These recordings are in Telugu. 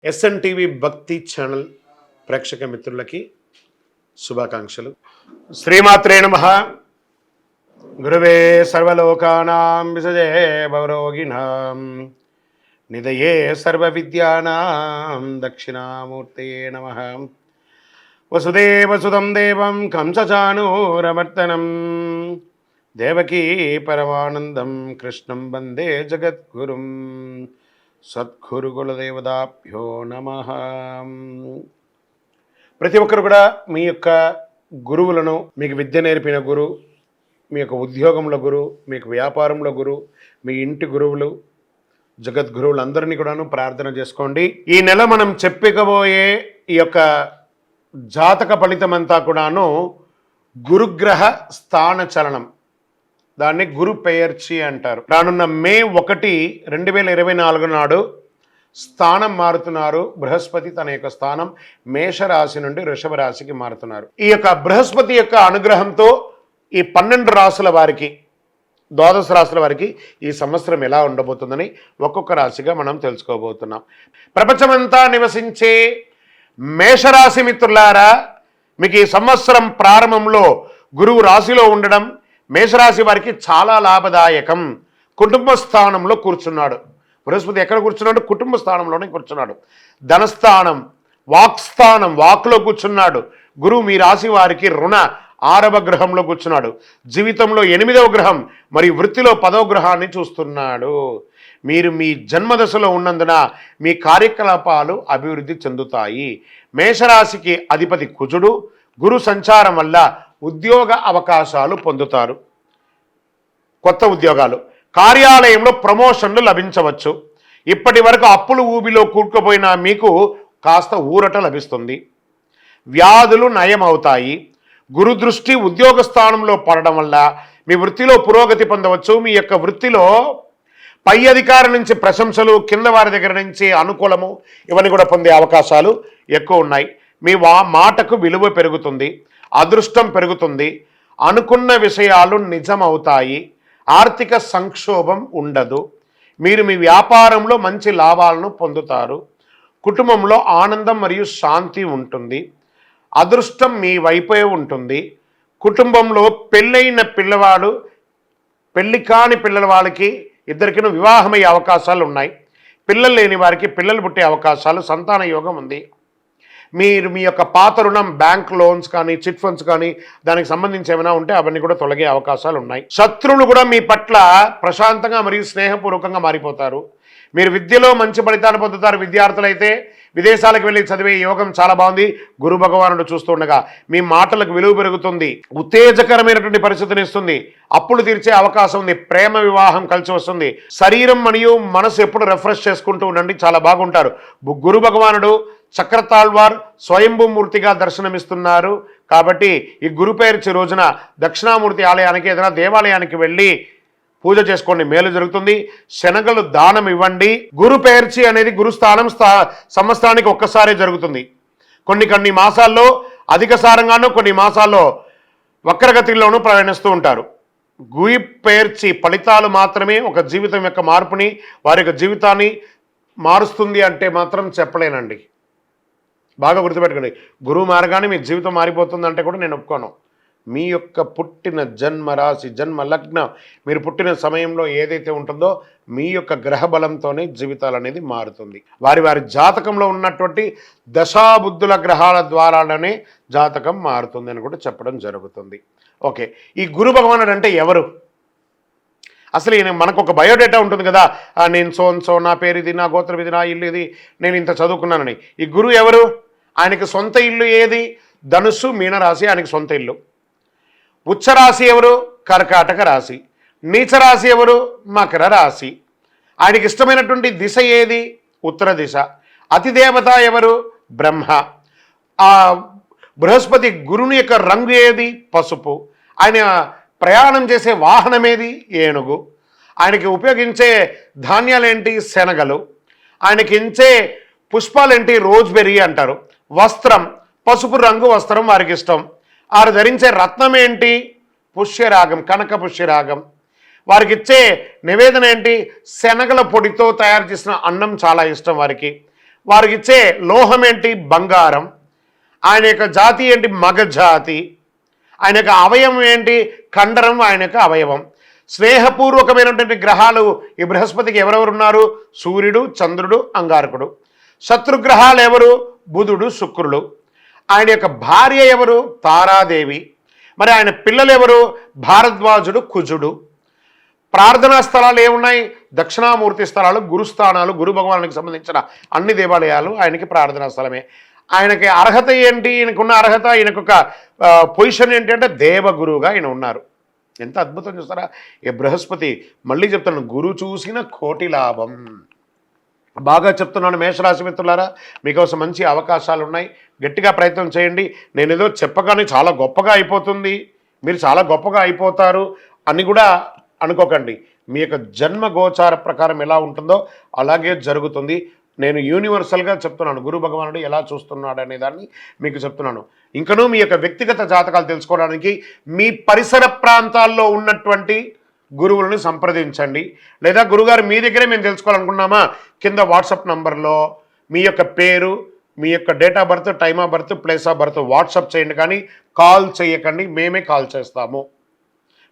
ఎస్ఎన్టీవీ భక్తి ఛానల్ ప్రేక్షక మిత్రులకి శుభాకాంక్షలు. శ్రీమాత్రే నమః. గురువే సర్వలోకానాం విసజే భవరోగిణాం నిదయే సర్వ విద్యానాం దక్షిణామూర్తయే నమః. వసుదేవసుతం దేవం కంసచానూరమర్దనం దేవకీ పరమానందం కృష్ణం వందే జగద్గురుం. సద్గురు కులదేవతాభ్యో నమః. ప్రతి ఒక్కరు కూడా మీ యొక్క గురువులను, మీకు విద్య నేర్పిన గురు, మీ యొక్క ఉద్యోగంలో గురు, మీకు వ్యాపారంలో గురు, మీ ఇంటి గురువులు, జగద్గురువులందరినీ కూడాను ప్రార్థన చేసుకోండి. ఈ నెల మనం చెప్పుకోబోయే ఈ యొక్క జాతక ఫలితమంతా కూడాను గురుగ్రహ స్థాన చలనం, దాన్ని గురు పెయర్చి అంటారు. రానున్న మే 1, 2024 నాడు స్థానం మారుతున్నారు బృహస్పతి. తన యొక్క స్థానం మేషరాశి నుండి వృషభ రాశికి మారుతున్నారు. ఈ యొక్క బృహస్పతి యొక్క అనుగ్రహంతో ఈ 12 రాశుల వారికి, ద్వాదశ రాశుల వారికి ఈ సంవత్సరం ఎలా ఉండబోతుందని ఒక్కొక్క రాశిగా మనం తెలుసుకోబోతున్నాం. ప్రపంచమంతా నివసించే మేషరాశి మిత్రులారా, మీకు ఈ సంవత్సరం ప్రారంభంలో గురువు రాశిలో ఉండడం మేషరాశి వారికి చాలా లాభదాయకం. కుటుంబ స్థానంలో కూర్చున్నాడు బృహస్పతి. ఎక్కడ కూర్చున్నాడు? కుటుంబ స్థానంలోనే కూర్చున్నాడు. ధనస్థానం, వాక్స్థానం, వాక్లో కూర్చున్నాడు. గురువు మీ రాశి వారికి రుణ 6వ గ్రహంలో కూర్చున్నాడు. జీవితంలో 8వ గ్రహం మరియు వృత్తిలో 10వ గ్రహాన్ని చూస్తున్నాడు. మీరు మీ జన్మదశలో ఉన్నందున మీ కార్యకలాపాలు అభివృద్ధి చెందుతాయి. మేషరాశికి అధిపతి కుజుడు. గురు సంచారం వల్ల ఉద్యోగ అవకాశాలు పొందుతారు. కొత్త ఉద్యోగాలు, కార్యాలయంలో ప్రమోషన్లు లభించవచ్చు. ఇప్పటి వరకు అప్పులు ఊబిలో కూరుకుపోయిన మీకు కాస్త ఊరట లభిస్తుంది. వ్యాధులు నయం అవుతాయి. గురు దృష్టి ఉద్యోగ స్థానంలో పడడం వల్ల మీ వృత్తిలో పురోగతి పొందవచ్చు. మీ యొక్క వృత్తిలో పై అధికారి నుంచి ప్రశంసలు, కింద వారి దగ్గర నుంచి అనుకూలము, ఇవన్నీ కూడా పొందే అవకాశాలు ఎక్కువ ఉన్నాయి. మీ మాటకు విలువ పెరుగుతుంది. అదృష్టం పెరుగుతుంది. అనుకున్న విషయాలు నిజమవుతాయి. ఆర్థిక సంక్షోభం ఉండదు. మీరు మీ వ్యాపారంలో మంచి లాభాలను పొందుతారు. కుటుంబంలో ఆనందం మరియు శాంతి ఉంటుంది. అదృష్టం మీ వైపే ఉంటుంది. కుటుంబంలో పెళ్ళైన పిల్లవాడు, పెళ్ళి కాని పిల్లల వాళ్ళకి ఇద్దరికీ వివాహమయ్యే అవకాశాలు ఉన్నాయి. పిల్లలు లేని వారికి పిల్లలు పుట్టే అవకాశాలు, సంతాన యోగం ఉంది. మీరు మీ యొక్క పాత రుణం, బ్యాంక్ లోన్స్ కానీ, చిట్ ఫండ్స్ కానీ, దానికి సంబంధించి ఏమైనా ఉంటే అవన్నీ కూడా తొలగే అవకాశాలు ఉన్నాయి. శత్రువులు కూడా మీ పట్ల ప్రశాంతంగా మరియు స్నేహపూర్వకంగా మారిపోతారు. మీరు విద్యలో మంచి ఫలితాన్ని పొందుతారు. విద్యార్థులైతే విదేశాలకు వెళ్ళి చదివే యోగం చాలా బాగుంది. గురు భగవానుడు చూస్తుండగా మీ మాటలకు విలువ పెరుగుతుంది. ఉత్తేజకరమైనటువంటి పరిస్థితిని ఇస్తుంది. అప్పులు తీర్చే అవకాశం ఉంది. ప్రేమ వివాహం కలిసి వస్తుంది. శరీరం మరియు మనసు ఎప్పుడు రిఫ్రెష్ చేసుకుంటూ ఉండండి, చాలా బాగుంటారు. గురు భగవానుడు చక్రతాళ్వార్ స్వయంభూమూర్తిగా దర్శనమిస్తున్నారు. కాబట్టి ఈ గురు పేర్చి రోజున దక్షిణామూర్తి ఆలయానికి, ఏదైనా దేవాలయానికి వెళ్ళి పూజ చేసుకోండి, మేలు జరుగుతుంది. శనగలు దానం ఇవ్వండి. గురు పేర్చి అనేది గురుస్థానం సంవత్సరానికి ఒక్కసారే జరుగుతుంది. కొన్ని మాసాల్లో అధిక సారంగానూ, కొన్ని మాసాల్లో వక్రగతిలోనూ ప్రయాణిస్తూ ఉంటారు. గురి పేర్చి ఫలితాలు మాత్రమే ఒక జీవితం యొక్క మార్పుని, వారి యొక్క జీవితాన్ని మారుస్తుంది అంటే మాత్రం చెప్పలేనండి. బాగా గుర్తుపెట్టుకోండి. గురువు మారగానే మీ జీవితం మారిపోతుంది అంటే కూడా నేను ఒప్పుకోను. మీ యొక్క పుట్టిన జన్మ రాశి, జన్మ లగ్నం, మీరు పుట్టిన సమయంలో ఏదైతే ఉంటుందో మీ యొక్క గ్రహ బలంతోనే జీవితాలు అనేది మారుతుంది. వారి వారి జాతకంలో ఉన్నటువంటి దశాబుద్ధుల గ్రహాల ద్వారానే జాతకం మారుతుంది అని కూడా చెప్పడం జరుగుతుంది. ఓకే, ఈ గురు భగవానుడు అంటే ఎవరు? అసలు మనకు ఒక బయోడేటా ఉంటుంది కదా, నేను సో నా పేరు ఇది, నా గోత్రం ఇది, నా ఇల్లు ఇది, నేను ఇంత చదువుకున్నానని. ఈ గురువు ఎవరు? ఆయనకి సొంత ఇల్లు ఏది? ధనుస్సు, మీనరాశి ఆయనకి సొంత ఇల్లు. ఉచ్చరాశి ఎవరు? కర్కాటక రాశి. నీచరాశి ఎవరు? మకర రాశి. ఆయనకి ఇష్టమైనటువంటి దిశ ఏది? ఉత్తర దిశ. అతిదేవత ఎవరు? బ్రహ్మ. ఆ బృహస్పతి గురుని యొక్క రంగు ఏది? పసుపు. ఆయన ప్రయాణం చేసే వాహనం ఏది? ఏనుగు. ఆయనకి ఉపయోగించే ధాన్యాలేంటి? శనగలు. ఆయనకి ఇచ్చే పుష్పాలేంటి? రోజ్బెర్రీ అంటారు. వస్త్రం, పసుపు రంగు వస్త్రం వారికి ఇష్టం. వారు ధరించే రత్నం ఏంటి? పుష్యరాగం, కనక పుష్యరాగం. వారికి ఇచ్చే నివేదన ఏంటి? శనగల పొడితో తయారు చేసిన అన్నం చాలా ఇష్టం వారికి. వారికి ఇచ్చే లోహం ఏంటి? బంగారం. ఆయన యొక్క జాతి ఏంటి? మగ జాతి. ఆయన యొక్క అవయవం ఏంటి? కండరం ఆయన యొక్క అవయవం. స్నేహపూర్వకమైనటువంటి గ్రహాలు ఈ బృహస్పతికి ఎవరెవరు ఉన్నారు? సూర్యుడు, చంద్రుడు, అంగారకుడు. శత్రుగ్రహాలు ఎవరు? బుధుడు, శుక్రుడు. ఆయన యొక్క భార్య ఎవరు? తారాదేవి. మరి ఆయన పిల్లలు ఎవరు? భారద్వాజుడు, కుజుడు. ప్రార్థనా స్థలాలు ఏమున్నాయి? దక్షిణామూర్తి స్థలాలు, గురుస్థానాలు, గురు భగవానికి సంబంధించిన అన్ని దేవాలయాలు ఆయనకి ప్రార్థనా స్థలమే. ఆయనకి అర్హత ఏంటి? ఈయనకున్న అర్హత, ఈయనకొక పొజిషన్ ఏంటి అంటే దేవగురువుగా ఆయన ఉన్నారు. ఎంత అద్భుతం చూస్తారా ఈ బృహస్పతి. మళ్ళీ చెప్తాను, గురు చూసిన కోటి లాభం. బాగా చెప్తున్నాను మేషరాశి మిత్రులారా, మీకోసం మంచి అవకాశాలు ఉన్నాయి. గట్టిగా ప్రయత్నం చేయండి. నేను ఏదో చెప్పగానే చాలా గొప్పగా అయిపోతుంది, మీరు చాలా గొప్పగా అయిపోతారు అని కూడా అనుకోకండి. మీ యొక్క జన్మ గోచార ప్రకారం ఎలా ఉంటుందో అలాగే జరుగుతుంది. నేను యూనివర్సల్గా చెప్తున్నాను, గురు భగవానుడు ఎలా చూస్తున్నాడు అనే దాన్ని మీకు చెప్తున్నాను. ఇంకనూ మీ యొక్క వ్యక్తిగత జాతకాలు తెలుసుకోవడానికి మీ పరిసర ప్రాంతాల్లో ఉన్నటువంటి గురువులను సంప్రదించండి. లేదా గురుగారు మీ దగ్గరే మేము తెలుసుకోవాలనుకున్నామా, కింద వాట్సాప్ నంబర్లో మీ యొక్క పేరు, మీ యొక్క date of birth, time of birth, place of birth WhatsApp చేయండి, కానీ కాల్ చేయకండి. మేమే కాల్ చేస్తాము.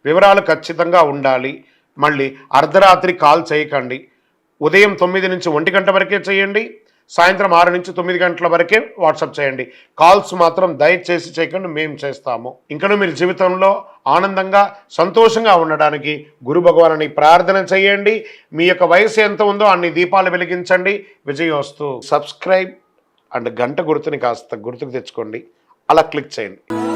వివరాలు ఖచ్చితంగా ఉండాలి. మళ్ళీ అర్ధరాత్రి కాల్ చేయకండి. ఉదయం 9 నుంచి 1 గంట వరకే చేయండి, సాయంత్రం 6 నుంచి 9 గంటల వరకే వాట్సాప్ చేయండి. కాల్స్ మాత్రం దయచేసి చేయకండి, మేము చేస్తాము. ఇంకనూ మీరు జీవితంలో ఆనందంగా సంతోషంగా ఉండడానికి గురు భగవానుని ప్రార్థన చేయండి. మీ యొక్క వయసు ఎంత ఉందో అన్ని దీపాలు వెలిగించండి. విజయోస్తు. సబ్స్క్రైబ్ అండ్ గంట గుర్తుని కాస్త గుర్తుకు తెచ్చుకోండి, అలా క్లిక్ చేయండి.